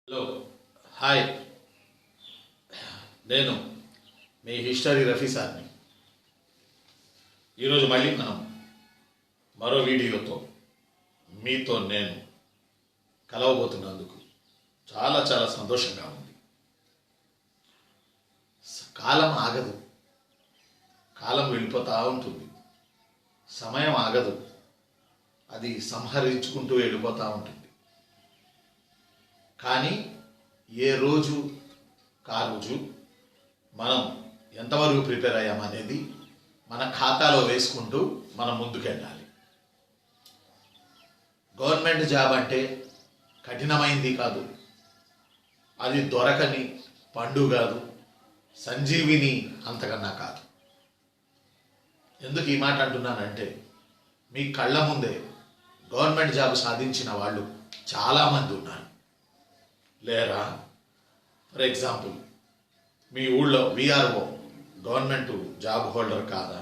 Hello hi, నేను మీ history Rafi సార్ని. ఈరోజు మళ్ళీ మనం మరో వీడియోతో మీతో నేను కలవబోతున్నందుకు చాలా చాలా సంతోషంగా ఉంది. కాలం ఆగదు, కాలం వెళ్ళిపోతూ ఉంటుంది. సమయం ఆగదు, అది సంహరించుకుంటూ వెళ్ళిపోతూ ఉంటుంది. కానీ ఏ రోజు కా రోజు మనం ఎంతవరకు ప్రిపేర్ అయ్యామనేది మన ఖాతాలో వేసుకుంటూ మనం ముందుకెళ్ళాలి. గవర్నమెంట్ జాబ్ అంటే కఠినమైంది కాదు, అది దొరకని పండు కాదు, సంజీవిని అంతకన్నా కాదు. ఎందుకు ఈ మాట అంటున్నానంటే, మీ కళ్ళ ముందే గవర్నమెంట్ జాబ్ సాధించిన వాళ్ళు చాలామంది ఉన్నారు. లేరా? ఫర్ ఎగ్జాంపుల్, మీ ఊళ్ళో విఆర్ఓ గవర్నమెంట్ జాబ్ హోల్డర్ కాదా?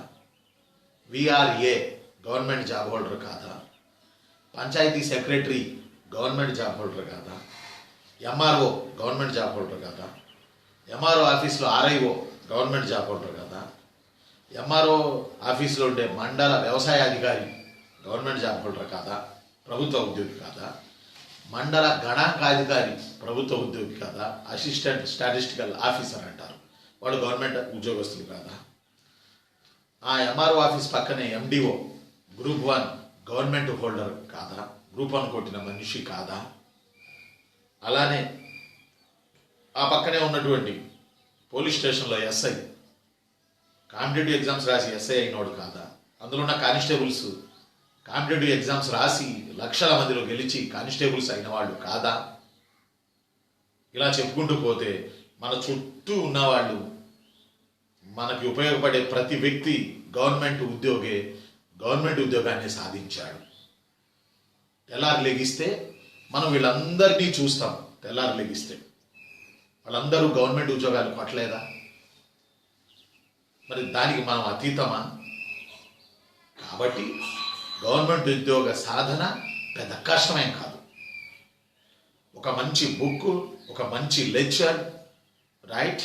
విఆర్ఏ గవర్నమెంట్ జాబ్ హోల్డర్ కాదా? Panchayat secretary government job holder కాదా? ఎంఆర్ఓ గవర్నమెంట్ జాబ్ హోల్డర్ కాదా? ఎంఆర్ఓ ఆఫీస్లో ఆర్ఐఓ గవర్నమెంట్ జాబ్ హోల్డర్ కాదా? ఎంఆర్ఓ ఆఫీస్లో ఉండే మండల వ్యవసాయ అధికారి గవర్నమెంట్ జాబ్ హోల్డర్ కాదా? ప్రభుత్వ ఉద్యోగి కాదా? మండల గణాంకాధికారి ప్రభుత్వ ఉద్యోగి కాదా? అసిస్టెంట్ స్టాటిస్టికల్ ఆఫీసర్ అంటారు, వాడు గవర్నమెంట్ ఉద్యోగస్తులు కాదా? ఆ ఎంఆర్ఓ ఆఫీస్ పక్కనే ఎండిఓ గ్రూప్ 1 గవర్నమెంట్ హోల్డర్ కాదా? గ్రూప్ 1 కొట్టిన మనిషి కాదా? అలానే ఆ పక్కనే ఉన్నటువంటి పోలీస్ స్టేషన్లో ఎస్ఐ కాంపిటేటివ్ ఎగ్జామ్స్ రాసి ఎస్ఐ అయినోడు కాదా? అందులో ఉన్న కానిస్టేబుల్స్ కాంపిటేటివ్ ఎగ్జామ్స్ రాసి లక్షల మందిలో గెలిచి కానిస్టేబుల్స్ అయిన వాళ్ళు కాదా? ఇలా చెప్పుకుంటూ పోతే మన చుట్టూ ఉన్నవాళ్ళు, మనకి ఉపయోగపడే ప్రతి వ్యక్తి గవర్నమెంట్ ఉద్యోగాన్ని సాధించాడు. తెల్లారి లెగిస్తే మనం వీళ్ళందరినీ చూస్తాం. తెల్లారి లెగిస్తే వాళ్ళందరూ గవర్నమెంట్ ఉద్యోగాలు కొట్టలేదా? మరి దానికి మనం అతీతమా? కాబట్టి గవర్నమెంట్ ఉద్యోగ సాధన పెద్ద కష్టమేం కాదు. ఒక మంచి బుక్, ఒక మంచి లెక్చర్, రైట్,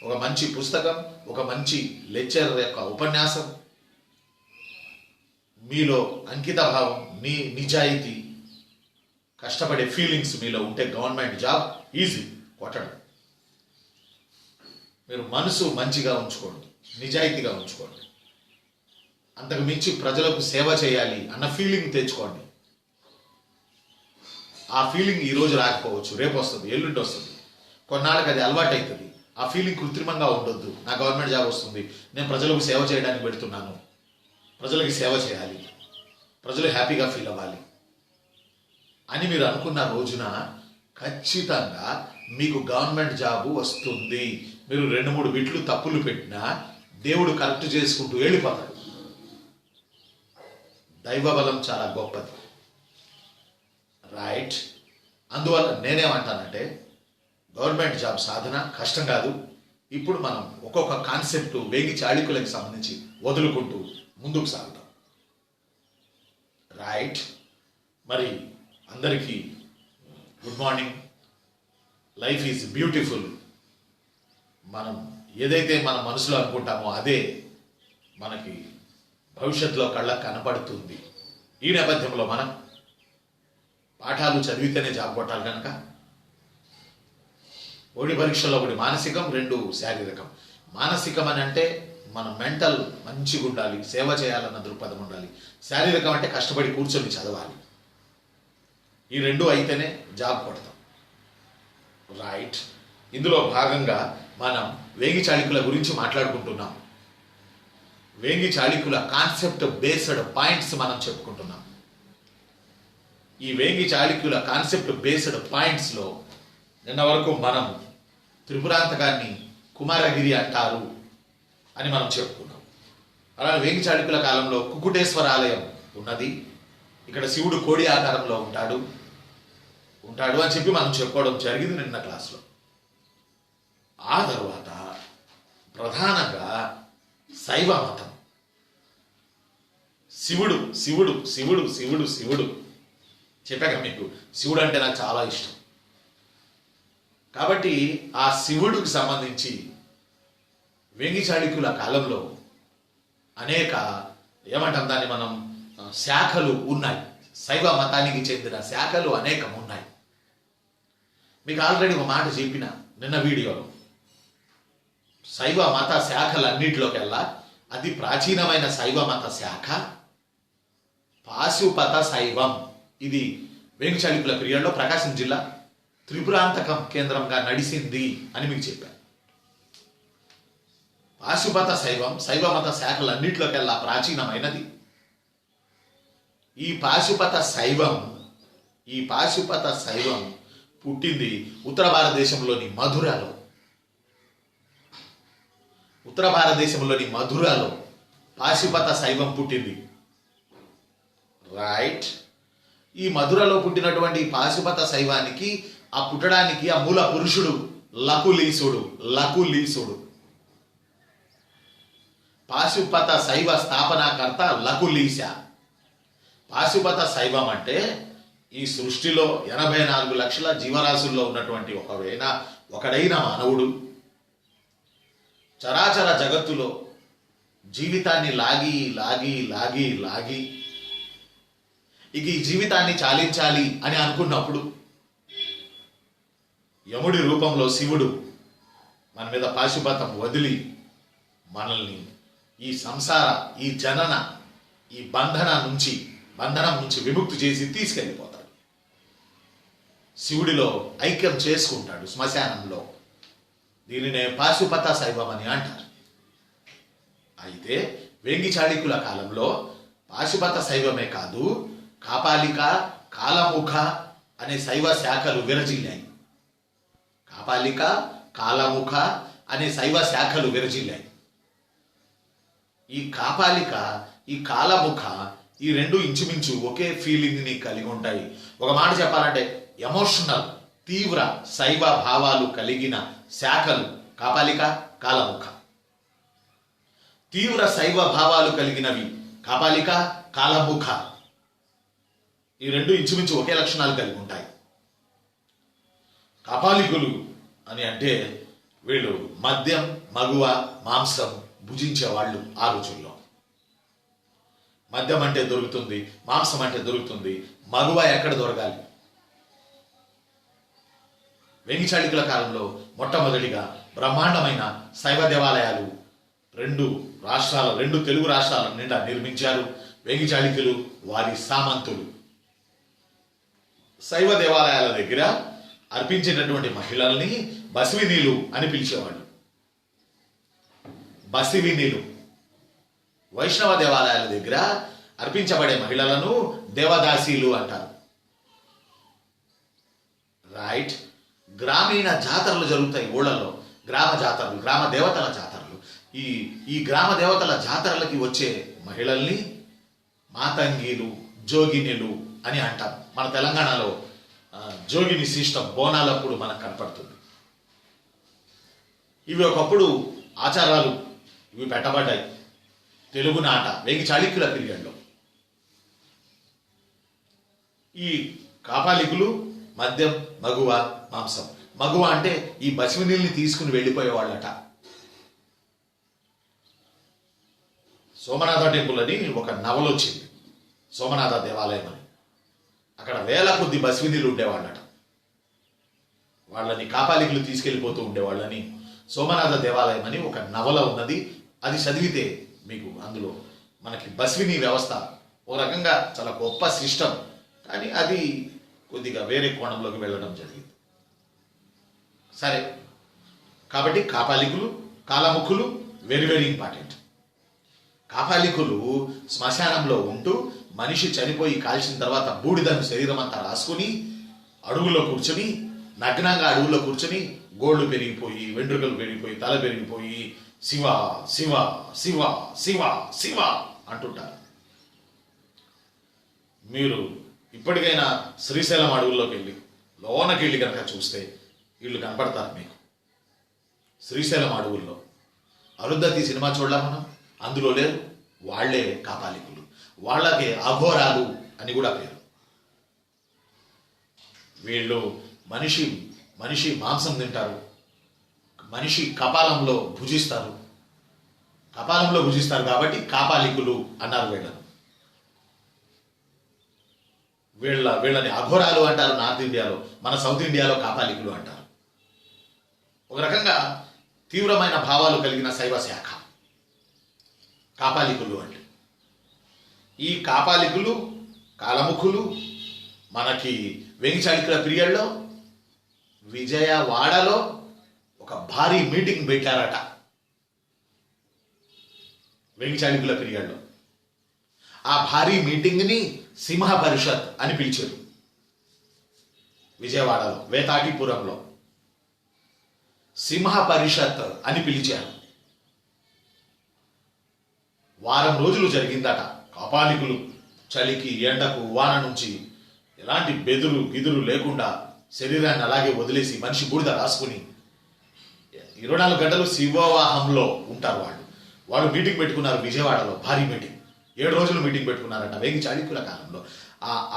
ఒక మంచి పుస్తకం, ఒక మంచి లెక్చర్ యొక్క ఉపన్యాసం, మీలో అంకిత భావం, నిజాయితీ, కష్టపడే ఫీలింగ్స్ మీలో ఉంటే గవర్నమెంట్ జాబ్ ఈజీ కొట్టడం. మీరు మనసు మంచిగా ఉంచుకోండి, నిజాయితీగా ఉంచుకోండి, అంతకు మించి ప్రజలకు సేవ చేయాలి అన్న ఫీలింగ్ తెచ్చుకోండి. ఆ ఫీలింగ్ ఈరోజు రాకపోవచ్చు, రేపు వస్తుంది, ఎల్లుండి వస్తుంది, కొన్నాళ్ళకి అది అలవాటు అవుతుంది. ఆ ఫీలింగ్ కృత్రిమంగా ఉండొద్దు. నా గవర్నమెంట్ జాబ్ వస్తుంది, నేను ప్రజలకు సేవ చేయడానికి పెడుతున్నాను, ప్రజలకి సేవ చేయాలి, ప్రజలు హ్యాపీగా ఫీల్ అవ్వాలి అని మీరు అనుకున్న రోజున ఖచ్చితంగా మీకు గవర్నమెంట్ జాబు వస్తుంది. మీరు 2-3 బిట్లు తప్పులు పెట్టినా దేవుడు కరెక్ట్ చేసుకుంటూ వెళ్ళిపోతాడు. దైవబలం చాలా గొప్పది, రైట్. అందువల్ల నేనేమంటానంటే, గవర్నమెంట్ జాబ్ సాధన కష్టం కాదు. ఇప్పుడు మనం ఒక్కొక్క కాన్సెప్ట్ వేగి చాళుక్యులకు సంబంధించి వదులుకుంటూ ముందుకు సాగుతాం, రైట్. మరి అందరికీ good morning. Life is beautiful. మనం ఏదైతే మన మనసులో అనుకుంటామో అదే మనకి భవిష్యత్తులో కళ్ళకు కనపడుతుంది. ఈ నేపథ్యంలో మనం పాఠాలు చదివితేనే జాబ్ కొట్టాలి కనుక ఒకటి పరీక్షల్లో ఒకటి మానసికం, 2 శారీరకం. మానసికం అని అంటే మన మెంటల్ మంచిగా ఉండాలి, సేవ చేయాలన్న దృక్పథం ఉండాలి. శారీరకం అంటే కష్టపడి కూర్చొని చదవాలి. ఈ 2 అయితేనే జాబ్ కొడతాం, రైట్. ఇందులో భాగంగా మనం వేగి చాళుక్యుల గురించి మాట్లాడుకుంటున్నాం. వేగి చాళుక్యుల కాన్సెప్ట్ బేస్డ్ పాయింట్స్ మనం చెప్పుకుంటున్నాం. ఈ వేగి చాళుక్యుల కాన్సెప్ట్ బేస్డ్ పాయింట్స్లో నిన్న వరకు మనం త్రిపురాంతకాన్ని కుమారగిరి అంటారు అని మనం చెప్పుకున్నాం. అలాగే వేగి చాళుక్యుల కాలంలో కుకుటేశ్వర ఆలయం ఉన్నది. ఇక్కడ శివుడు కోడి ఆకారంలో ఉంటాడు అని చెప్పి మనం చెప్పుకోవడం జరిగింది నిన్న క్లాస్లో. ఆ తర్వాత ప్రధానంగా శైవ మతం, శివుడు శివుడు శివుడు శివుడు శివుడు చెప్పాక మీకు శివుడు అంటే నాకు చాలా ఇష్టం. కాబట్టి ఆ శివుడికి సంబంధించి వేంగి చాళుక్యుల కాలంలో అనేక ఏమంటాం దాన్ని మనం శాఖలు ఉన్నాయి. శైవ మతానికి చెందిన శాఖలు అనేకం ఉన్నాయి. మీకు ఆల్రెడీ ఒక మాట చెప్పిన నిన్న వీడియోలో, శైవ మత శాఖలన్నింటిలోకెల్లా అతి ప్రాచీనమైన శైవ మత శాఖ పాశుపత శైవం. ఇది వేంగి చాళుక్యుల పీరియడ్లో ప్రకాశం జిల్లా త్రిపురాంతకం కేంద్రంగా నడిసింది అని మీకు చెప్పాను. పాశుపత శైవం శైవ మత శాఖలన్నింటిలోకెల్లా ప్రాచీనమైనది. ఈ పాశుపత శైవం పుట్టింది ఉత్తర భారతదేశంలోని మధురలో. ఉత్తర భారతదేశంలోని మధురలో పాశుపత శైవం పుట్టింది. రైట్. ఈ మధురలో పుట్టినటువంటి పాశుపత శైవానికి ఆ పుట్టడానికి ఆ మూల పురుషుడు లకులీసుడు. పాశుపత శైవ స్థాపనాకర్త లకులీశ. పాశుపత శైవం అంటే ఈ సృష్టిలో 84 లక్షల జీవరాశుల్లో ఉన్నటువంటి ఒకడైన మానవుడు చరాచర జగత్తులో జీవితాన్ని లాగి ఇక ఈ జీవితాన్ని చాలించాలి అని అనుకున్నప్పుడు యముడి రూపంలో శివుడు మన మీద పాశుపతం వదిలి మనల్ని ఈ సంసార, ఈ జనన, ఈ బంధనం నుంచి విముక్తి చేసి తీసుకెళ్ళిపోతాడు. శివుడిలో ఐక్యం చేసుకుంటాడు శ్మశానంలో. దీనినే పాశుపత శైవం అని అంటారు. అయితే వేంగి చాళుక్యుల కాలంలో పాశుపత శైవమే కాదు, కాపాలిక, కాలముఖ అనే శైవ శాఖలు విరజిల్లాయి. కాపాలిక, కాలముఖ అనే శైవ శాఖలు విరజిల్లాయి. ఈ కాపాలిక, ఈ కాలముఖ, ఈ రెండు ఇంచుమించు ఒకే ఫీలింగ్ని కలిగి ఉంటాయి. ఒక మాట చెప్పాలంటే ఎమోషనల్, తీవ్ర శైవ భావాలు కలిగిన శాఖలు కాపాలిక, కాలముఖ. తీవ్ర శైవ భావాలు కలిగినవి కాపాలిక, కాలముఖ. ఈ రెండు ఇంచుమించు ఒకే లక్షణాలు కలిగి ఉంటాయి. కాపాలికులు అని అంటే వీళ్ళు మద్యం, మగువ, మాంసం భుజించే వాళ్ళు. ఆ రోజుల్లో మద్యం అంటే దొరుకుతుంది, మాంసం అంటే దొరుకుతుంది, మగువ ఎక్కడ దొరకాలి? వేంగి చాళుక్యుల కాలంలో మొట్టమొదటిగా బ్రహ్మాండమైన శైవ దేవాలయాలు రెండు తెలుగు రాష్ట్రాల నిండా నిర్మించారు వేంగి చాళుక్యులు, వారి సామంతులు. శైవ దేవాలయాల దగ్గర అర్పించేటటువంటి మహిళల్ని బసివినీలు అని పిలిచేవాళ్ళు. బసివినీలు. వైష్ణవ దేవాలయాల దగ్గర అర్పించబడే మహిళలను దేవదాసీలు అంటారు. రైట్. గ్రామీణ జాతరలు జరుగుతాయి ఊళ్ళల్లో, గ్రామ జాతరలు, గ్రామ దేవతల జాతరలు. ఈ గ్రామ దేవతల జాతరలకి వచ్చే మహిళల్ని మాతంగీలు, జోగినిలు అని అంటాం. మన తెలంగాణలో జోగిని సిస్టమ్ బోనాలప్పుడు మనకు కనపడుతుంది. ఇవి ఒకప్పుడు ఆచారాలు ఇవి పెట్టబడ్డాయి తెలుగునాట వేంగి చాళుక్యుల పీరియడ్లో. ఈ కాపాలికులు మద్యం, మగువ, మాంసం. మగువ అంటే ఈ బసివినీల్ని తీసుకుని వెళ్ళిపోయేవాళ్ళట. సోమనాథ టెంపుల్ అని ఒక నవల వచ్చింది, సోమనాథ దేవాలయం అని. అక్కడ వేల కొద్ది బసివినీలు ఉండేవాళ్ళట. వాళ్ళని కాపాలికులు తీసుకెళ్ళిపోతూ ఉండేవాళ్ళని సోమనాథ దేవాలయం అని ఒక నవల ఉన్నది. అది చదివితే మీకు అందులో మనకి బస్విని వ్యవస్థ ఓ రకంగా చాలా గొప్ప సిస్టమ్, కానీ అది కొద్దిగా వేరే కోణంలోకి వెళ్ళడం జరిగింది. సరే, కాబట్టి కాపాలికులు, కాలముఖులు వెరీ వెరీ ఇంపార్టెంట్. కాపాలికులు శ్మశానంలో ఉంటూ మనిషి చనిపోయి కాల్చిన తర్వాత బూడిదను శరీరం అంతా రాసుకుని అడుగులో కూర్చొని, నగ్నంగా అడుగులో కూర్చొని, గోళ్ళు పెరిగిపోయి, వెంట్రుకలు పెరిగిపోయి, తల పెరిగిపోయి శివ శివ శివ శివ శివ అంటుంటారు. మీరు ఇప్పటికైనా శ్రీశైలం అడవుల్లోకి వెళ్ళి లోనకి వెళ్ళి కనుక చూస్తే వీళ్ళు కనపడతారు మీకు. శ్రీశైలం అడవుల్లో అరుంధతి సినిమా చూడలే మనం, అందులో లేరు, వాళ్లే కాపాలికులు. వాళ్ళకే అఘోరాలు అని కూడా పేరు. వీళ్ళు మనిషి మనిషి మాంసం తింటారు, మనిషి కపాలంలో భుజిస్తారు కాబట్టి కాపాలికులు అన్నారు వీళ్ళని అఘోరాలు అంటారు నార్త్ ఇండియాలో, మన సౌత్ ఇండియాలో కాపాలికులు అంటారు. ఒక రకంగా తీవ్రమైన భావాలు కలిగిన శైవ శాఖ కాపాలికులు అంటే. ఈ కాపాలికులు కాలముఖులు మనకి వేంగి చాళుక్యుల పీరియడ్లో విజయవాడలో ఒక భారీ మీటింగ్ పెట్టారట. వేంగి చాళుక్యుల పీరియడ్లో ఆ భారీ మీటింగ్ని సింహ పరిషత్ అని పిలిచారు. విజయవాడలో వేతాటిపురంలో సింహ పరిషత్ అని పిలిచారు. వారం రోజులు జరిగిందట. కాపాలికులు చలికి ఎండకు వాన నుంచి ఎలాంటి బెదురు గిదురు లేకుండా శరీరాన్ని అలాగే వదిలేసి మనిషి బూడిద రాసుకుని 24 గంటలు శివవాహంలో ఉంటారు. వాళ్ళు మీటింగ్ పెట్టుకున్నారు విజయవాడలో, భారీ మీటింగ్. 7 రోజులు మీటింగ్ పెట్టుకున్నారట వేంగి చాళుక్యుల కాలంలో.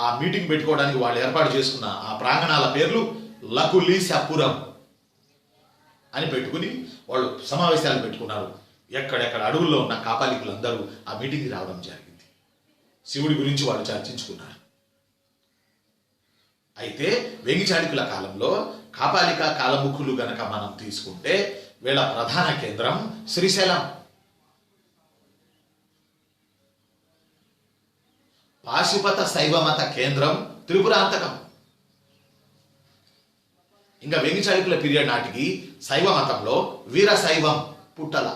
ఆ మీటింగ్ పెట్టుకోవడానికి వాళ్ళు ఏర్పాటు చేసుకున్న ఆ ప్రాంగణాల పేర్లు లకులీశపురం అని పెట్టుకుని వాళ్ళు సమావేశాలు పెట్టుకున్నారు. ఎక్కడెక్కడ అడవుల్లో ఉన్న కాపాలికులందరూ ఆ మీటింగ్కి రావడం జరిగింది. శివుడి గురించి వాళ్ళు చర్చించుకున్నారు. అయితే వేంగి చాళుక్యుల కాలంలో కాపాలిక కాలముఖులు గనక మనం తీసుకుంటే వీళ్ళ ప్రధాన కేంద్రం శ్రీశైలం. పాశుపత శైవమత కేంద్రం త్రిపురాంతకం. ఇంకా వేంగి చాళుక్యుల పీరియడ్ నాటికి శైవ మతంలో వీరశైవం పుట్టల,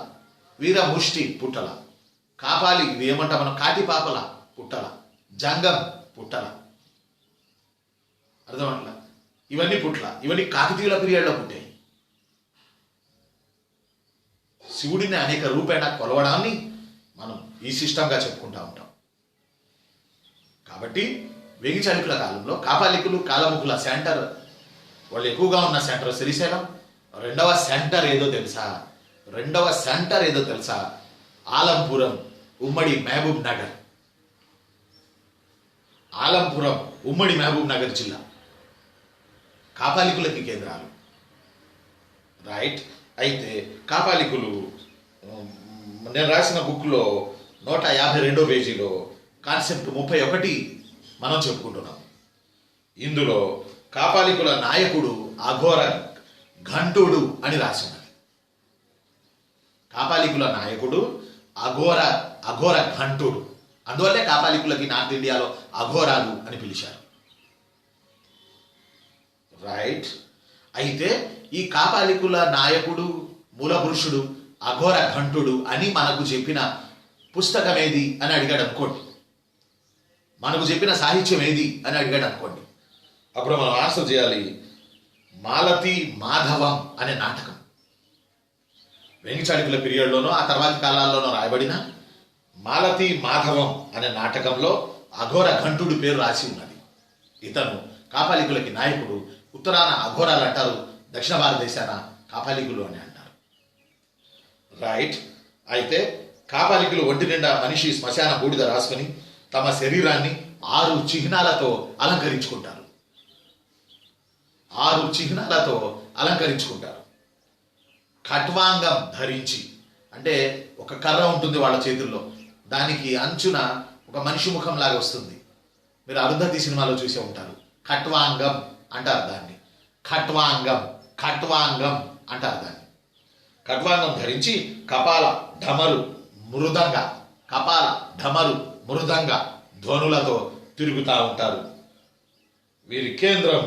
వీరముష్టి పుట్టల, కాపాలి ఇది ఏమంటా మనం కాటిపాపల పుట్టల, జంగం పుట్టల, అర్థమట్లా ఇవన్నీ పుట్ల. ఇవన్నీ కాకతీయుల పీరియడ్లో పుట్టాయి. శివుడిని అనేక రూపేణ కొలవడాన్ని మనం ఈ సిస్టంగా చెప్పుకుంటా ఉంటాం. కాబట్టి వేంగి చాళుక్యుల కాలంలో కాపాలికులు కాలముఖుల సెంటర్, వాళ్ళు ఎక్కువగా ఉన్న సెంటర్ శ్రీశైలం. రెండవ సెంటర్ ఏదో తెలుసా? ఆలంపురం, ఉమ్మడి మహబూబ్ నగర్. ఆలంపురం ఉమ్మడి మహబూబ్ నగర్ జిల్లా కాపాలికులకి కేంద్రాలు. రైట్. అయితే కాపాలికులు నేను రాసిన బుక్లో 152 పేజీలో కాన్సెప్ట్ 31 మనం చెప్పుకుంటున్నాం. ఇందులో కాపాలికుల నాయకుడు అఘోర ఘంటుడు అని రాసినది. కాపాలికుల నాయకుడు అఘోర ఘంటుడు. అందువల్లే కాపాలికులకి నార్త్ ఇండియాలో అఘోరాలు అని పిలిచారు. రైట్. అయితే ఈ కాపాలికుల నాయకుడు మూల పురుషుడు అఘోర ఘంటుడు అని మనకు చెప్పిన పుస్తకం ఏది అని అడిగాడు అనుకోండి, మనకు చెప్పిన సాహిత్యం ఏది అని అడిగాడు అనుకోండి, అప్పుడు మనం ఆన్సర్ చేయాలి మాలతి మాధవం అనే నాటకం. వేంగి చాళుక్యుల పీరియడ్లోనో ఆ తర్వాతి కాలాల్లోనో రాయబడిన మాలతి మాధవం అనే నాటకంలో అఘోర ఘంటుడి పేరు రాసి ఉన్నది. ఇతను కాపాలికులకి నాయకుడు. ఉత్తరాన అఘోరాలు అంటారు, దక్షిణ భారతదేశాన కాపాలికులు అని అంటారు. రైట్. అయితే కాపాలికులు ఒంటి నిండా మనిషి శ్మశాన బూడిద రాసుకొని తమ శరీరాన్ని 6 చిహ్నాలతో అలంకరించుకుంటారు. 6 చిహ్నాలతో అలంకరించుకుంటారు. ఖట్వాంగం ధరించి, అంటే ఒక కర్ర ఉంటుంది వాళ్ళ చేతుల్లో, దానికి అంచున ఒక మనిషి ముఖం లాగా వస్తుంది. మీరు అరుంధతి సినిమాలో చూసే ఉంటారు. ఖట్వాంగం అంటారు దాన్ని. ఖట్వాంగం అంటారు దాన్ని. ఖట్వాంగం ధరించి కపాల ఢమరు మృదంగ ధ్వనులతో తిరుగుతూ ఉంటారు. వీరి కేంద్రం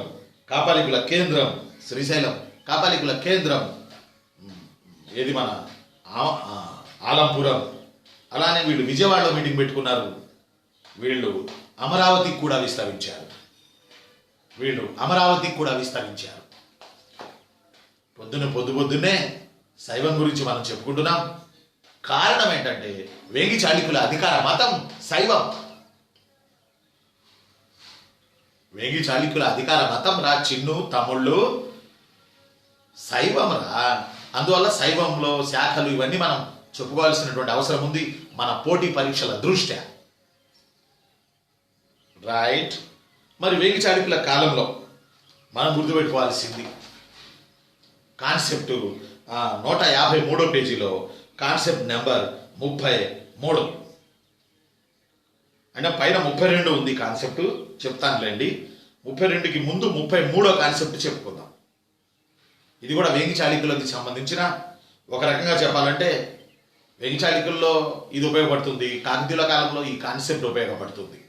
కాపాలికుల కేంద్రం శ్రీశైలం. కాపాలికుల కేంద్రం ఏది మన ఆలంపురం. అలానే వీళ్ళు విజయవాడలో మీటింగ్ పెట్టుకున్నారు. వీళ్ళు అమరావతికి కూడా విస్తరించారు. పొద్దున్నే శైవం గురించి మనం చెప్పుకుంటున్నాం. కారణం ఏంటంటే వేంగి చాళుక్యుల అధికార మతం శైవం. వేంగి చాళుక్యుల అధికార మతం రా చిన్ను తమ్ముళ్ళు శైవం రా. అందువల్ల శైవంలో శాఖలు ఇవన్నీ మనం చెప్పుకోవాల్సినటువంటి అవసరం ఉంది మన పోటీ పరీక్షల దృష్ట్యా. రైట్. మరి వేంగి చాళుక్యుల కాలంలో మనం గుర్తుపెట్టుకోవాల్సింది కాన్సెప్ట్ 153 పేజీలో కాన్సెప్ట్ నెంబర్ 33. అంటే పైన 32 ఉంది కాన్సెప్ట్, చెప్తానులేండి. 32కి ముందు 33వ కాన్సెప్ట్ చెప్పుకుందాం. ఇది కూడా వేంగి చాళుక్యులకి సంబంధించిన, ఒక రకంగా చెప్పాలంటే వేంగి చాళుక్యుల్లో ఇది ఉపయోగపడుతుంది, కాకతీయుల కాలంలో ఈ కాన్సెప్ట్ ఉపయోగపడుతుంది.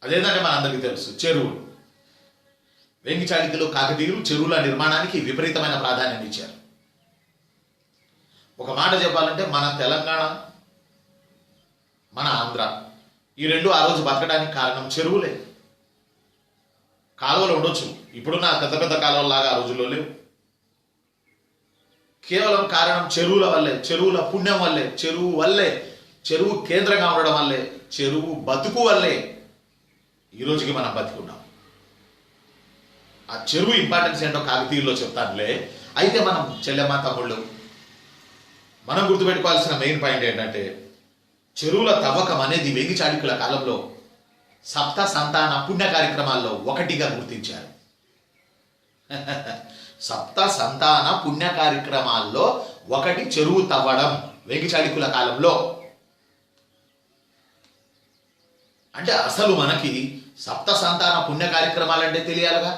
అదేంటంటే మనందరికీ తెలుసు, చెరువులు. వేంగి చాళుక్యులు, కాకతీయులు చెరువుల నిర్మాణానికి విపరీతమైన ప్రాధాన్యం ఇచ్చారు. ఒక మాట చెప్పాలంటే మన తెలంగాణ, మన ఆంధ్ర ఈ రెండు ఆ రోజు బతకడానికి కారణం చెరువులే. కాలువలు ఉండొచ్చు, ఇప్పుడున్న పెద్ద పెద్ద కాలువలాగా ఆ రోజుల్లో లేవు. కేవలం కారణం చెరువుల వల్లే, చెరువుల పుణ్యం వల్లే, చెరువు వల్లే, చెరువు కేంద్రంగా ఉండడం వల్లే, చెరువు బతుకు వల్లే ఈ రోజుకి మనం బతుకున్నాం. ఆ చెరువు ఇంపార్టెన్స్ ఏంటో కాకతీయుల్లో చెప్తానులే. అయితే మనం చెల్లెమ్మ తమ్ముళ్ళు, మనం గుర్తుపెట్టుకోవాల్సిన మెయిన్ పాయింట్ ఏంటంటే, చెరువుల తవ్వకం అనేది వేంగి చాళుక్యుల కాలంలో సప్త సంతాన పుణ్య కార్యక్రమాల్లో ఒకటిగా గుర్తించారు. సప్త సంతాన పుణ్య కార్యక్రమాల్లో ఒకటి చెరువు తవ్వడం వేంగి చాళుక్యుల కాలంలో. అంటే అసలు మనకి సప్త సంతాన పుణ్య కార్యక్రమాలంటే తెలియాలిగా.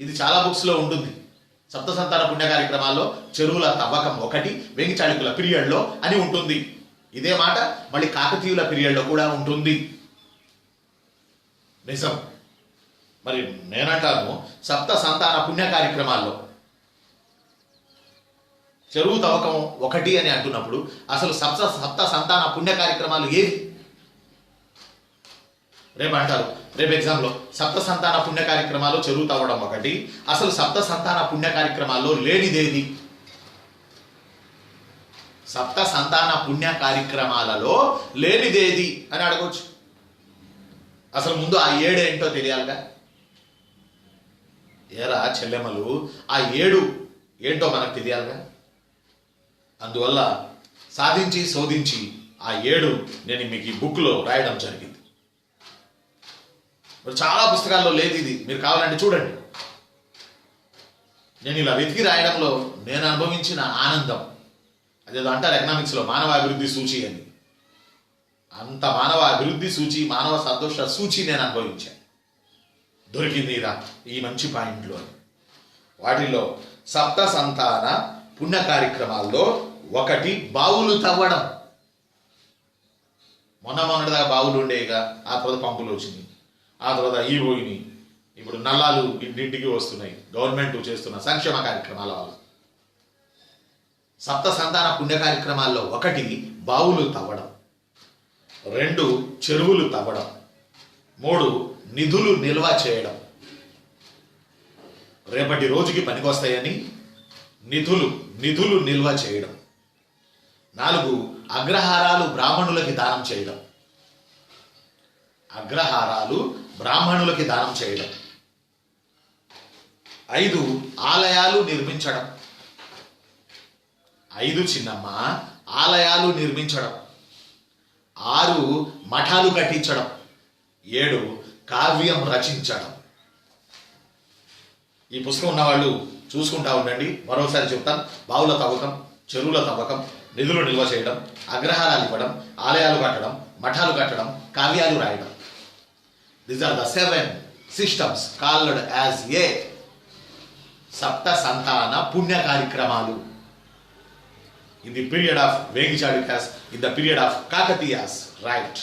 ఇది చాలా బుక్స్లో ఉంటుంది. సప్త సంతాన పుణ్య కార్యక్రమాల్లో చెరువుల తవ్వకం ఒకటి వేంగి చాళుక్యుల పీరియడ్లో అని ఉంటుంది. ఇదే మాట మళ్ళీ కాకతీయుల పీరియడ్లో కూడా ఉంటుంది. నిజం. మరి నేనంటాను, సప్త సంతాన పుణ్య కార్యక్రమాల్లో చెరువు తవ్వకం ఒకటి అని అంటున్నప్పుడు అసలు సప్త సంతాన పుణ్య కార్యక్రమాలు ఏవి? రేపు అంటారు, రేపు ఎగ్జామ్లో సప్త సంతాన పుణ్య కార్యక్రమాలు చెరువు తవ్వడం ఒకటి, అసలు సప్త సంతాన పుణ్య కార్యక్రమాల్లో లేనిదేది? సప్త సంతాన పుణ్య కార్యక్రమాలలో లేనిదేది అని అడగవచ్చు. అసలు ముందు ఆ 7 ఏంటో తెలియాలిగా. ఏరా చెల్లెమ్మలు, ఆ 7 ఏంటో మనకు తెలియాలిగా. అందువల్ల సాధించి శోధించి ఆ 7 నేను మీకు ఈ బుక్లో రాయడం జరిగింది. చాలా పుస్తకాల్లో లేదు ఇది, మీరు కావాలంటే చూడండి. నేను ఇలా వెతికి రాయడంలో నేను అనుభవించిన ఆనందం, అదేదో అంటారు ఎకనామిక్స్లో మానవ అభివృద్ధి సూచి అని. అంత మానవ అభివృద్ధి సూచి, మానవ సంతోష సూచి నేను అనుభవించాను. దొరికింది రా ఈ మంచి పాయింట్లు అని. వాటిల్లో సప్త సంతాన పుణ్య కార్యక్రమాల్లో ఒకటి బావులు తవ్వడం. మొన్నటిదాకా బావులు ఉండేగా, ఆ తర్వాత పంపులు వచ్చినాయి, ఆ తర్వాత ఈ పోయినాయి, ఇప్పుడు నల్లాలు ఇంటింటికి వస్తున్నాయి. గవర్నమెంట్ చేస్తున్న సంక్షేమ కార్యక్రమాల వల్ల సప్త సంతాన పుణ్య కార్యక్రమాల్లో ఒకటి బావులు తవ్వడం, 2 చెరువులు తవ్వడం, 3 నిధులు నిల్వ చేయడం. రేపటి రోజుకి పనికొస్తాయని నిధులు నిల్వ చేయడం. 4 అగ్రహారాలు బ్రాహ్మణులకి దానం చేయడం. అగ్రహారాలు బ్రాహ్మణులకి దానం చేయడం. 5 ఆలయాలు నిర్మించడం. 5 చిన్నమ్మ ఆలయాలు నిర్మించడం. 6 మఠాలు కట్టించడం. 7 కావ్యం రచించడం. ఈ పుస్తకం ఉన్నవాళ్ళు చూసుకుంటా ఉండండి. మరోసారి చెప్తాను. బావుల తవ్వకం, చెరువుల తవ్వకం, నిధులు నిల్వ చేయడం, అగ్రహారాలు ఇవ్వడం, ఆలయాలు కట్టడం, మఠాలు కట్టడం, కావ్యాలు రాయడం. These are the 7 systems called as a సప్త సంతాన పుణ్య కార్యక్రమాలు in the period of Vengi Chalukyas, in the period of Kakatiyas, right?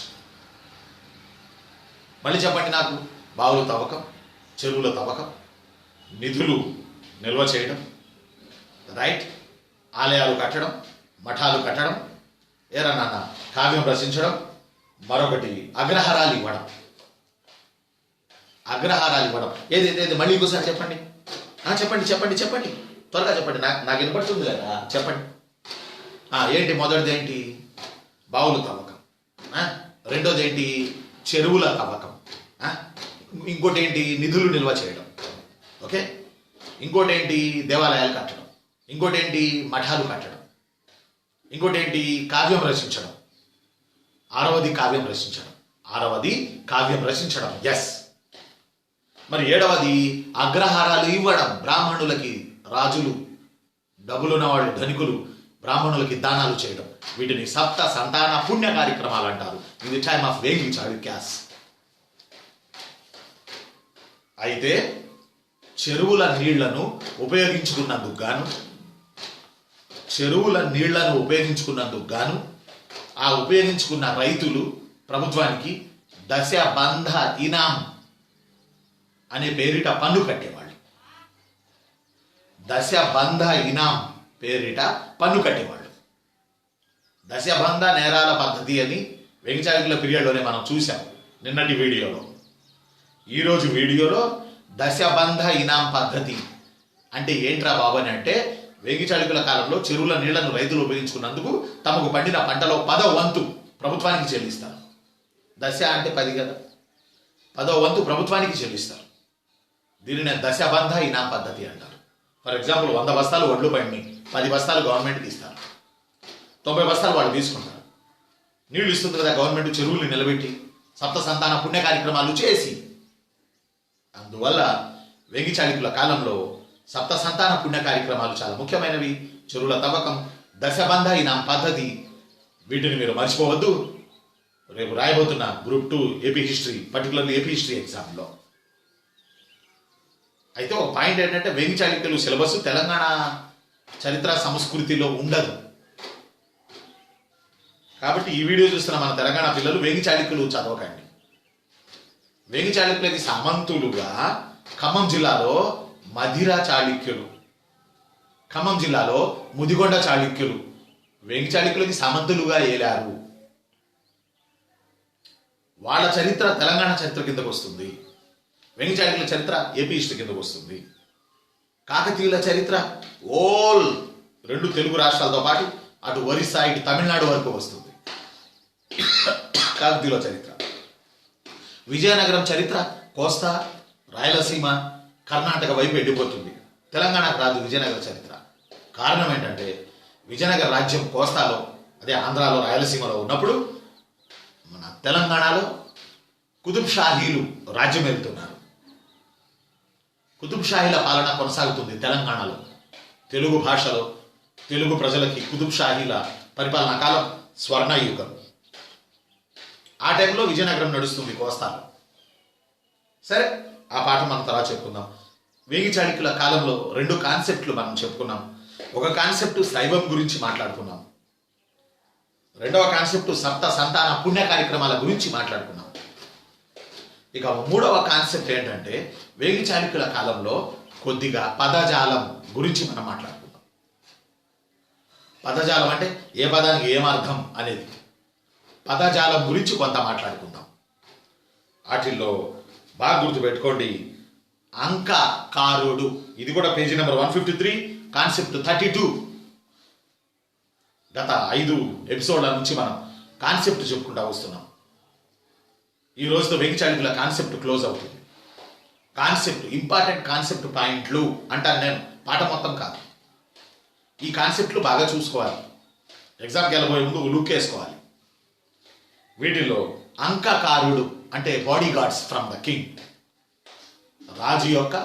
మళ్ళీ చెప్పండి నాకు. బావుల తవ్వకం, చెరువుల తవ్వకం, నిధులు నిల్వ చేయడం, రైట్? ఆలయాలు కట్టడం, మఠాలు కట్టడం, ఏరా నాన్న కావ్యం రచించడం, మరొకటి అగ్రహారాలు ఇవ్వడం. అగ్రహారాలు ఇవ్వడం ఏది మళ్ళీ ఇంకోసారి చెప్పండి. చెప్పండి త్వరగా చెప్పండి. నాకు వినపడుతుంది కదా, చెప్పండి. ఏంటి? మొదటిది ఏంటి? బావులు తవ్వకం. రెండోది ఏంటి? చెరువుల తవ్వకం. ఇంకోటి ఏంటి? నిధులు నిల్వ చేయడం. ఓకే. ఇంకోటి ఏంటి? దేవాలయాలు కట్టడం. ఇంకోటి ఏంటి? మఠాలు కట్టడం. ఇంకోటి ఏంటి? కావ్యం రచించడం. 6వది కావ్యం రచించడం. ఎస్. మరి 7వది అగ్రహారాలు ఇవ్వడం, బ్రాహ్మణులకి రాజులు, డబ్బులున్న వాళ్ళు, ధనికులు బ్రాహ్మణులకి దానాలు చేయడం, వీటిని సప్త సంతాన పుణ్య కార్యక్రమాలు అంటారు. ఇది టైమ్ ఆఫ్ వేగి చాళుక్యాస్. అయితే చెరువుల నీళ్లను ఉపయోగించుకున్నందుకు గాను ఆ ఉపయోగించుకున్న రైతులు ప్రభుత్వానికి దశబంధ ఇనాం అనే పేరిట పన్ను కట్టేవాళ్ళు. దశబంధ ఇనాం పేరిట పన్ను కట్టేవాళ్ళు. దశబంధ నేరాల పద్ధతి అని వెంకచాళికుల పీరియడ్లోనే మనం చూసాం నిన్నటి వీడియోలో. ఈరోజు వీడియోలో దశబంధ ఇనాం పద్ధతి అంటే ఏంట్రా బాబు అని అంటే, వేగిచాళుక్యుల కాలంలో చెరువుల నీళ్లను రైతులు ఉపయోగించుకున్నందుకు తమకు పండిన పంటలో 10వ వంతు ప్రభుత్వానికి చెల్లిస్తారు. దశ అంటే 10 కదా, 10వ వంతు ప్రభుత్వానికి చెల్లిస్తారు. దీనిని దశబంధ ఇనాం పద్ధతి అంటారు. ఫర్ ఎగ్జాంపుల్ 100 బస్తాలు వడ్లు పండి 10 బస్తాలు గవర్నమెంట్కి ఇస్తారు, 90 బస్తాలు వాళ్ళు తీసుకుంటారు. నీళ్లు ఇస్తుంది కదా గవర్నమెంట్, చెరువులు నిలబెట్టి సప్త సంతాన పుణ్య కార్యక్రమాలు చేసి. అందువల్ల వేగిచాళుక్యుల కాలంలో సప్త సంతాన పుణ్య కార్యక్రమాలు చాలా ముఖ్యమైనవి. చెరువుల తవ్వకం, దశబంధ ఇనాం పద్ధతి, వీటిని మీరు మర్చిపోవద్దు. రేపు రాయబోతున్న group 2 AP history, particularly AP history ఎగ్జామ్లో. అయితే ఒక పాయింట్ ఏంటంటే, వేగిచాళుక్యులు సిలబస్ తెలంగాణ చరిత్ర సంస్కృతిలో ఉండదు. కాబట్టి ఈ వీడియో చూస్తున్న మన తెలంగాణ పిల్లలు వేగిచాళుక్యులు చదవకండి. వేగిచాళుక్యులకి సామంతులుగా ఖమ్మం జిల్లాలో మధిర చాళుక్యులు, ఖమ్మం జిల్లాలో ముదిగొండ చాళుక్యులు వేగిచాళుక్యులకి సామంతులుగా ఏలారు. వాళ్ళ చరిత్ర తెలంగాణ చరిత్ర కిందకు వస్తుంది. వేగిచాళుక్యుల చరిత్ర ఏపీ హిస్టరీ కిందకు వస్తుంది. కాకతీయుల చరిత్ర ఓల్ 2 తెలుగు రాష్ట్రాలతో పాటు అటు ఒరిస్సా ఇటు తమిళనాడు వరకు వస్తుంది కాకతీయుల చరిత్ర. విజయనగరం చరిత్ర కోస్తా, రాయలసీమ, కర్ణాటక వైపు వెళ్ళిపోతుంది. తెలంగాణకు రాదు విజయనగర చరిత్ర. కారణం ఏంటంటే, విజయనగర రాజ్యం కోస్తాలో, అదే ఆంధ్రాలో, రాయలసీమలో ఉన్నప్పుడు మన తెలంగాణలో కుతుబ్ షాహీలు రాజ్యం వెళ్తున్నారు. కుతుబ్ షాహీల పాలన కొనసాగుతుంది తెలంగాణలో. తెలుగు భాషలో తెలుగు ప్రజలకి కుతుబ్ షాహీల పరిపాలనా కాలం స్వర్ణయుగం. ఆ టైంలో విజయనగరం నడుస్తుంది కోస్తాలో. సరే, ఆ పాఠం మనం తర్వాత చెప్పుకుందాం. వేగిచాళుక్యుల కాలంలో 2 కాన్సెప్ట్లు మనం చెప్పుకున్నాం. ఒక కాన్సెప్ట్ శైవం గురించి మాట్లాడుకున్నాం, రెండవ కాన్సెప్ట్ సప్త సంతాన పుణ్య కార్యక్రమాల గురించి మాట్లాడుకున్నాం. ఇక 3వ కాన్సెప్ట్ ఏంటంటే, వేగిచాళుక్యుల కాలంలో కొద్దిగా పదజాలం గురించి మనం మాట్లాడుకుందాం. పదజాలం అంటే ఏ పదానికి ఏమర్థం అనేది, పదజాలం గురించి కొంత మాట్లాడుకుందాం. వాటిల్లో బాగా గుర్తుపెట్టుకోండి, అంకకారుడు, ఇది కూడా పేజీ నెంబర్ 153, కాన్సెప్ట్ 32. గత 5 ఎపిసోడ్ల నుంచి మనం కాన్సెప్ట్ చెప్పుకుంటూ వస్తున్నాం. ఈ రోజుతో వేగిచాళుక్యుల కాన్సెప్ట్ క్లోజ్ అవుతుంది. కాన్సెప్ట్, ఇంపార్టెంట్ కాన్సెప్ట్ పాయింట్లు అంటాను నేను, పాఠం మొత్తం కాదు. ఈ కాన్సెప్ట్లు బాగా చూసుకోవాలి, ఎగ్జామ్కి వెళ్ళబోయే ముందు లుక్ వేసుకోవాలి. వీటిలో అంకకారుడు అంటే body guards from the king, రాజు యొక్క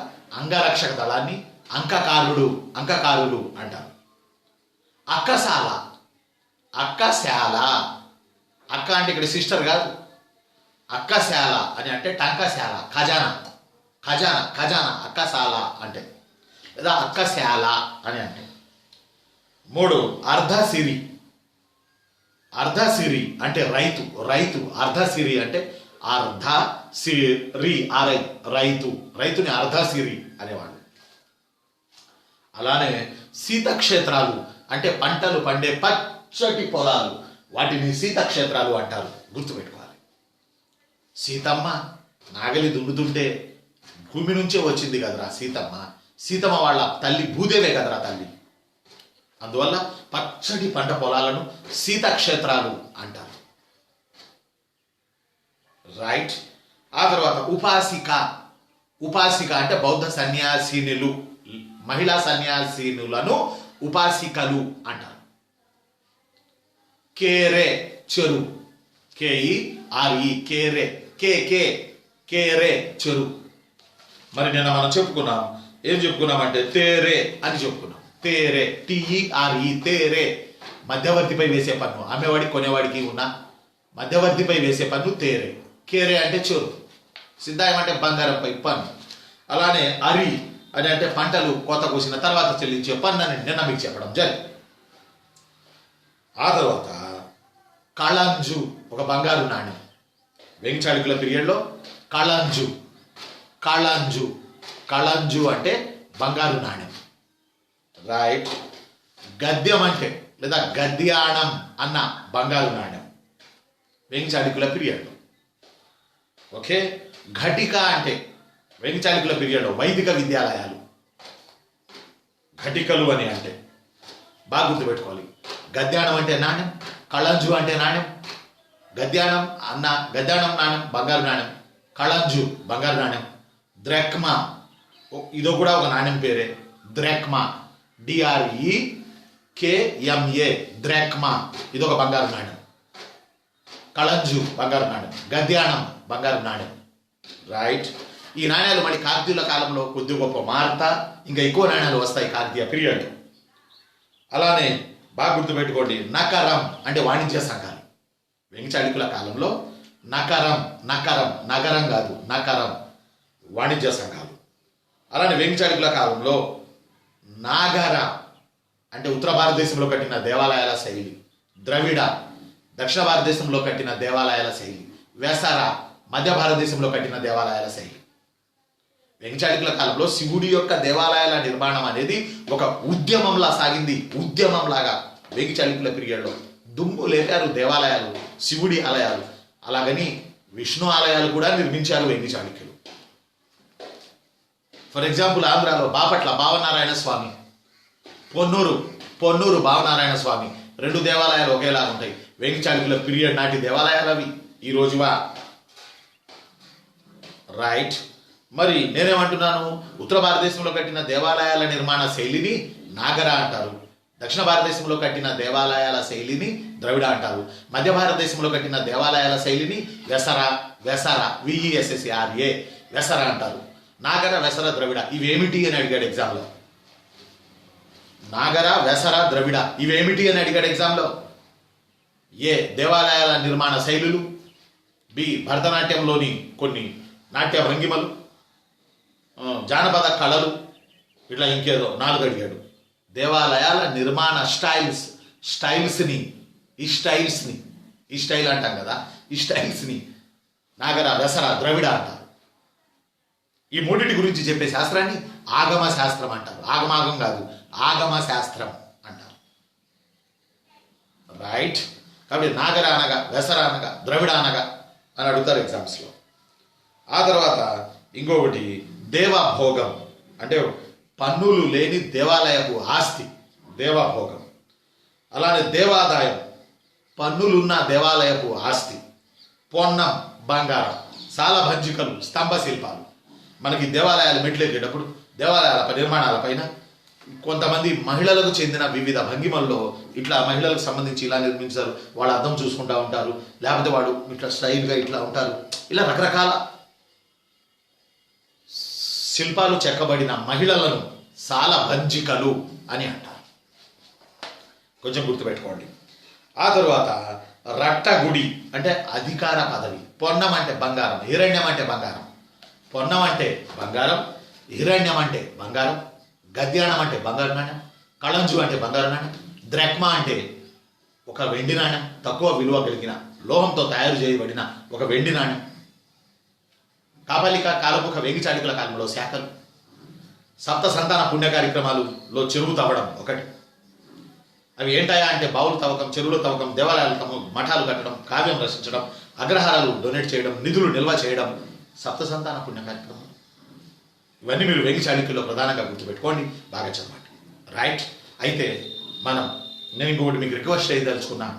అంగరక్షక దళాన్ని అంకకారుడు, అంకకారులు అంటారు. అక్కశాల, అక్కశాల, అక్క అంటే ఇక్కడ సిస్టర్ కాదు, అక్కశాల అని అంటే టంకశాల, ఖజానా, ఖజానా, ఖజానా, అక్కశాల అంటే, లేదా అక్కశాల అని అంటే. 3 అర్ధసిరి, అర్ధసిరి అంటే రైతు, రైతు. అర్ధసిరి అంటే అర్ధ సిరి, ఆరై, రైతు, రైతుని అర్ధసిరి అనేవాళ్ళు. అలానే శీతక్షేత్రాలు అంటే పంటలు పండే పచ్చటి పొలాలు, వాటిని శీతక్షేత్రాలు అంటారు. గుర్తుపెట్టుకోవాలి. సీతమ్మ నాగలి దున్నుతుంటే భూమి నుంచే వచ్చింది కదరా సీతమ్మ, సీతమ్మ వాళ్ళ తల్లి భూదేవే కదరా తల్లి. అందువల్ల పచ్చటి పంట పొలాలను శీతక్షేత్రాలు అంటారు. రైట్. ఆ తర్వాత ఉపాసిక, ఉపాసిక అంటే బౌద్ధ సన్యాసినులు, మహిళా సన్యాసినులను ఉపాసికలు అంటారు. కేరే చెరు, KERE, కేరే, కేరే చెరు. మరి నిన్న మనం చెప్పుకున్నాం ఏం చెప్పుకున్నామంటే తేరే అని చెప్పుకున్నాం. తేరే, TERE, తేరే. మధ్యవర్తిపై వేసే పన్ను, అమ్మేవాడికి కొనేవాడికి ఉన్న మధ్యవర్తిపై వేసే పన్ను తేరే. కేరే అంటే చోరు, సిద్ధాయం అంటే బంగారంపై పన్ను. అలానే అరి అని అంటే పంటలు కోత కోసిన తర్వాత చెల్లించే పన్ను అని నిన్న మీకు చెప్పడం జరిగింది. ఆ తర్వాత కళంజు, ఒక బంగారు నాణ్యం. వెంగి చాళుక్యుల పీరియడ్లో కళంజు. కళంజు కళంజు అంటే బంగారు నాణ్యం. రైట్. గద్యం అంటే లేదా గద్యాణం అన్న బంగారు నాణ్యం వెంగి చాళుక్యుల పీరియడ్లో. ఓకే. ఘటిక అంటే వెంగి చాళుక్యుల పీరియడ్లో వైదిక విద్యాలయాలు. ఘటికలు అని అంటే బాగా గుర్తుపెట్టుకోవాలి. గద్యాణం అంటే నాణ్యం, కళంజు అంటే నాణ్యం. గద్యాణం నాణ్యం బంగారు నాణ్యం, కళంజు బంగారు నాణ్యం. ద్రక్మా, ఇదో కూడా ఒక నాణ్యం పేరే. ద్రక్మా, DREKMA, ద్రక్మా, ఇదొక బంగారు నాణ్యం. కళంజు బంగారు నాణ్యం, గద్యాణం బంగారు నాణ్యం. రైట్. ఈ నాణ్యాలు మళ్ళీ కాకతీయుల కాలంలో కొద్ది గొప్ప మారుతా ఇంకా ఎక్కువ నాణ్యాలు వస్తాయి కాకతీయ పీరియడ్. అలానే బాగా గుర్తుపెట్టుకోండి, నకరం అంటే వాణిజ్య సంఘాలు. వెంగి చాళుక్యుల కాలంలో నకరం, నగరం కాదు, నకరం వాణిజ్య సంఘాలు. అలానే వెంగి చాళుక్యుల కాలంలో నాగర అంటే ఉత్తర భారతదేశంలో కట్టిన దేవాలయాల శైలి. ద్రవిడ దక్షిణ భారతదేశంలో కట్టిన దేవాలయాల శైలి. వెసర మధ్య భారతదేశంలో కట్టిన దేవాలయాల శైలి. వెంగి చాళుక్యుల కాలంలో శివుడి యొక్క దేవాలయాల నిర్మాణం అనేది ఒక ఉద్యమంలా సాగింది. ఉద్యమంలాగా వెంగి చాళుక్యుల పీరియడ్లో దుమ్ము లేపారు దేవాలయాలు, శివుడి ఆలయాలు. అలాగని విష్ణు ఆలయాలు కూడా నిర్మించారు వెంగి చాళుక్యులు. ఫర్ ఎగ్జాంపుల్ ఆంధ్రాలో బాపట్ల భావనారాయణ స్వామి, పొన్నూరు భావనారాయణ స్వామి, రెండు దేవాలయాలు ఒకేలా ఉంటాయి. వెంగి చాళుక్యుల పీరియడ్ నాటి దేవాలయాలు అవి ఈ రోజువా. రైట్. మరి నేనేమంటున్నాను, ఉత్తర భారతదేశంలో కట్టిన దేవాలయాల నిర్మాణ శైలిని నాగర అంటారు, దక్షిణ భారతదేశంలో కట్టిన దేవాలయాల శైలిని ద్రవిడ అంటారు, మధ్య భారతదేశంలో కట్టిన దేవాలయాల శైలిని వెసర VESSRA వెసర అంటారు. నాగర, వెసర, ద్రవిడ ఇవేమిటి అని అడిగాడు ఎగ్జామ్లో. నాగర, వెసర, ద్రవిడ ఇవేమిటి అని అడిగాడు ఎగ్జామ్లో. ఏ దేవాలయాల నిర్మాణ శైలులు, బి భరతనాట్యంలోని కొన్ని నాట్య భంగిమలు, జానపద కళలు, ఇట్లా ఇంకేదో 4 అడిగాడు. దేవాలయాల నిర్మాణ స్టైల్స్ని ఈ స్టైల్ అంటాం కదా, ఈ స్టైల్స్ని నాగర, వెసర, ద్రవిడ అంటారు. ఈ మూడింటి గురించి చెప్పే శాస్త్రాన్ని ఆగమ శాస్త్రం అంటారు. ఆగమాగం కాదు, ఆగమ శాస్త్రం అంటారు. రైట్. కాబట్టి నాగర అనగా, వెసర అనగా, ద్రవిడ అనగా అని అడుగుతారు ఎగ్జామ్స్లో. ఆ తర్వాత ఇంకొకటి దేవభోగం అంటే పన్నులు లేని దేవాలయపు ఆస్తి, దేవభోగం. అలానే దేవాదాయం, పన్నులున్న దేవాలయపు ఆస్తి. పొన్నం, బంగారం. సాలభంజికలు, స్తంభ శిల్పాలు. మనకి దేవాలయాలు మెట్లెక్కేటప్పుడు దేవాలయాల నిర్మాణాలపైన కొంతమంది మహిళలకు చెందిన వివిధ భంగిమల్లో ఇట్లా మహిళలకు సంబంధించి ఇలా నిర్మించారు, వాళ్ళు అర్థం చూసుకుంటూ ఉంటారు, లేకపోతే వాడు ఇట్లా స్టైల్గా ఇట్లా ఉంటారు. ఇలా రకరకాల శిల్పాలు చెక్కబడిన మహిళలను సాలభంజికలు అని అంటారు. కొంచెం గుర్తుపెట్టుకోండి. ఆ తరువాత రట్టగుడి అంటే అధికార పదవి. పొన్నం అంటే బంగారం, హిరణ్యం అంటే బంగారం. పొన్నం అంటే బంగారం, హిరణ్యం అంటే బంగారం, గద్యాణం అంటే బంగారు నాణ్యం, కళంజు అంటే బంగారు నాణ్యం, ద్రక్మ అంటే ఒక వెండి నాణ్యం, తక్కువ విలువ కలిగిన లోహంతో తయారు చేయబడిన ఒక వెండి నాణ్యం. కాపాలిక, కాలముఖ, వెంగి చాళుక్యుల కాలంలో శాఖలు. సప్త సంతాన పుణ్య కార్యక్రమాలలో చెరువు తవ్వడం ఒకటి. అవి ఏంటాయా అంటే బావులు తవ్వకం, చెరువులు తవ్వకం, దేవాలయాలు తవ్వకం, మఠాలు కట్టడం, కావ్యం రచించడం, అగ్రహారాలు డొనేట్ చేయడం, నిధులు నిల్వ చేయడం, సప్త సంతాన పుణ్య కార్యక్రమం. ఇవన్నీ మీరు వెంగి చాళుక్యుల్లో ప్రధానంగా గుర్తుపెట్టుకోండి, బాగా చదవండి. రైట్. అయితే నేను ఇంకొకటి మీకు రిక్వెస్ట్ చేయదలుచుకున్నాను.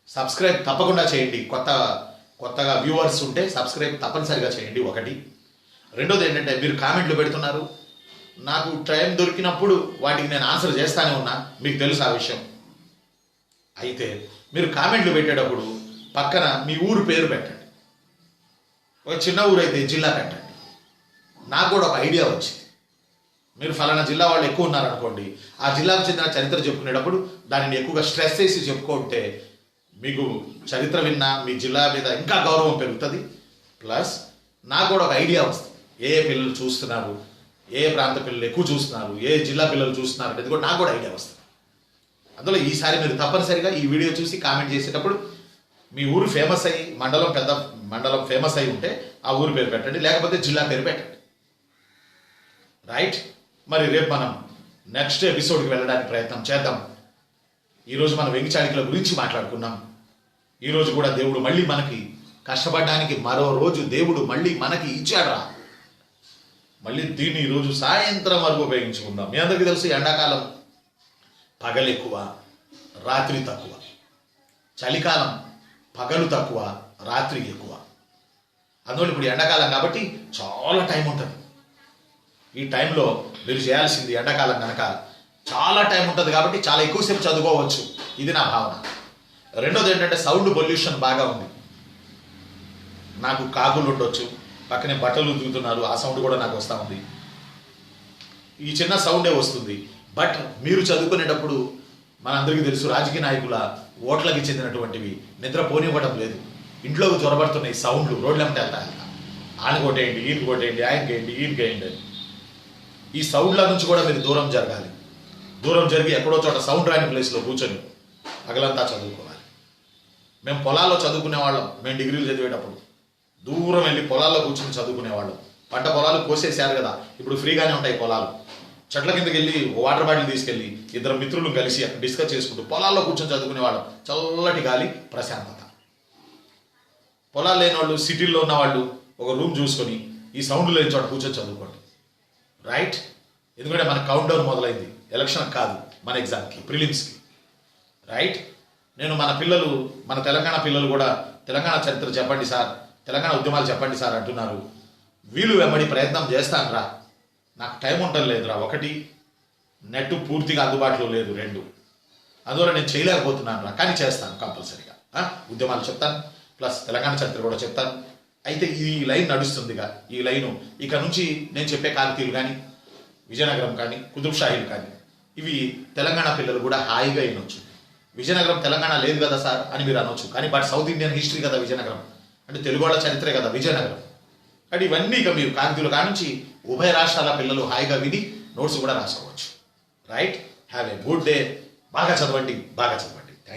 సబ్స్క్రైబ్ తప్పకుండా చేయండి. కొత్తగా వ్యూవర్స్ ఉంటే సబ్స్క్రైబ్ తప్పనిసరిగా చేయండి. ఒకటి. రెండోది ఏంటంటే మీరు కామెంట్లు పెడుతున్నారు, నాకు టైం దొరికినప్పుడు వాటికి నేను ఆన్సర్ చేస్తానే ఉన్నా, మీకు తెలుసు ఆ విషయం. అయితే మీరు కామెంట్లు పెట్టేటప్పుడు పక్కన మీ ఊరు పేరు పెట్టండి. ఒక చిన్న ఊరు అయితే జిల్లా పెట్టండి. నాకు కూడా ఒక ఐడియా వచ్చింది. మీరు ఫలానా జిల్లా వాళ్ళు ఎక్కువ ఉన్నారనుకోండి, ఆ జిల్లాకు చెందిన చరిత్ర చెప్పుకునేటప్పుడు దానిని ఎక్కువగా స్ట్రెస్ చేసి చెప్పుకుంటే మీకు చరిత్ర విన్నా మీ జిల్లా మీద ఇంకా గౌరవం పెరుగుతుంది. ప్లస్ నాకు కూడా ఒక ఐడియా వస్తుంది, ఏ పిల్లలు చూస్తున్నారు, ఏ ప్రాంత పిల్లలు ఎక్కువ చూస్తున్నారు, ఏ జిల్లా పిల్లలు చూస్తున్నారు అనేది కూడా నాకు కూడా ఐడియా వస్తుంది. అందులో ఈసారి మీరు తప్పనిసరిగా ఈ వీడియో చూసి కామెంట్ చేసేటప్పుడు మీ ఊరు ఫేమస్ అయ్యి పెద్ద మండలం ఫేమస్ అయి ఉంటే ఆ ఊరు పేరు పెట్టండి, లేకపోతే జిల్లా పేరు పెట్టండి. రైట్. మరి రేపు మనం నెక్స్ట్ ఎపిసోడ్కి వెళ్ళడానికి ప్రయత్నం చేద్దాం. ఈరోజు మనం వెంగి చాళుక్యుల గురించి మాట్లాడుకున్నాం. ఈరోజు కూడా దేవుడు మళ్ళీ మనకి కష్టపడడానికి మరో రోజు దేవుడు మళ్ళీ మనకి ఇచ్చాడురా. మళ్ళీ దీన్ని ఈరోజు సాయంత్రం వరకు ఉపయోగించుకుందాం. మీ అందరికీ తెలుసు ఎండాకాలం పగలు ఎక్కువ, రాత్రి తక్కువ. చలికాలం పగలు తక్కువ, రాత్రి ఎక్కువ. అందువల్ల ఇప్పుడు ఎండాకాలం కాబట్టి చాలా టైం ఉంటుంది. ఈ టైంలో మీరు చేయాల్సింది, ఎండాకాలం కనుక చాలా టైం ఉంటుంది కాబట్టి చాలా ఎక్కువసేపు చదువుకోవచ్చు. ఇది నా భావన. రెండోది ఏంటంటే సౌండ్ పొల్యూషన్ బాగా ఉంది. నాకు కాకులు ఉండొచ్చు, పక్కనే బట్టలు ఉతుకుతున్నారు, ఆ సౌండ్ కూడా నాకు వస్తూ ఉంది. ఈ చిన్న సౌండే వస్తుంది. బట్ మీరు చదువుకునేటప్పుడు మనందరికీ తెలుసు, రాజకీయ నాయకుల ఓట్లకి చెందినటువంటివి నిద్ర పోనివ్వడం లేదు. ఇంట్లోకి చొరబడుతున్నాయి సౌండ్లు, రోడ్లంటే వెళ్తాయి. ఆయన కొట్టేయండి, ఈయన కొట్టేయండి, ఆయనకేయండి, ఈయనకేయండి అని. ఈ సౌండ్ల నుంచి కూడా మీరు దూరం జరగాలి. దూరం జరిగి ఎక్కడో చోట సౌండ్ రాని ప్లేస్లో కూర్చొని పగలంతా చదువుకోవాలి. మేము పొలాల్లో చదువుకునేవాళ్ళం. మేము డిగ్రీలు చదివేటప్పుడు దూరం వెళ్ళి పొలాల్లో కూర్చొని చదువుకునేవాళ్ళం. పంట పొలాలు కోసేసారు కదా, ఇప్పుడు ఫ్రీగానే ఉంటాయి పొలాలు. చెట్ల కిందకి వెళ్ళి వాటర్ బాటిల్ తీసుకెళ్ళి ఇద్దరు మిత్రులు కలిసి అక్కడ డిస్కస్ చేసుకుంటూ పొలాల్లో కూర్చొని చదువుకునేవాళ్ళం. చల్లటి గాలి, ప్రశాంతత. పొలాలు లేని వాళ్ళు, సిటీల్లో ఉన్న వాళ్ళు ఒక రూమ్ చూసుకొని ఈ సౌండ్ లేని చోట కూర్చొని చదువుకోండి. రైట్. ఎందుకంటే మన కౌంట్ డౌన్ మొదలైంది. ఎలక్షన్ కాదు, మన ఎగ్జామ్కి, ప్రిలిమ్స్కి. రైట్. నేను మన తెలంగాణ పిల్లలు కూడా తెలంగాణ చరిత్ర చెప్పండి సార్, తెలంగాణ ఉద్యమాలు చెప్పండి సార్ అంటున్నారు. వీళ్ళు వెంబడి ప్రయత్నం చేస్తాను రా. నాకు టైం ఉండడం లేదురా. ఒకటి, నెట్ పూర్తిగా అందుబాటులో లేదు. రెండు, అందువల్ల నేను చేయలేకపోతున్నాను రా. కానీ చేస్తాను కంపల్సరీగా. ఉద్యమాలు చెప్తాను, ప్లస్ తెలంగాణ చరిత్ర కూడా చెప్తాను. అయితే ఈ లైన్ నడుస్తుందిగా. ఈ లైను ఇక నుంచి నేను చెప్పే కాకతీయులు కానీ, విజయనగరం కానీ, కుతుబ్ షాహీలు కానీ, ఇవి తెలంగాణ పిల్లలు కూడా హాయిగా వినొచ్చు. విజయనగరం తెలంగాణ లేదు కదా సార్ అని మీరు అనొచ్చు. కానీ బట్ సౌత్ ఇండియన్ హిస్టరీ కదా విజయనగరం, అంటే తెలుగు వాళ్ళ చరిత్రే కదా విజయనగరం. అంటే ఇవన్నీ ఇక మీరు కాకతీయుల కానుంచి ఉభయ రాష్ట్రాల పిల్లలు హాయిగా విని నోట్స్ కూడా రాసుకోవచ్చు. Right. Have a good day. బాగా చదవండి, బాగా చదవండి.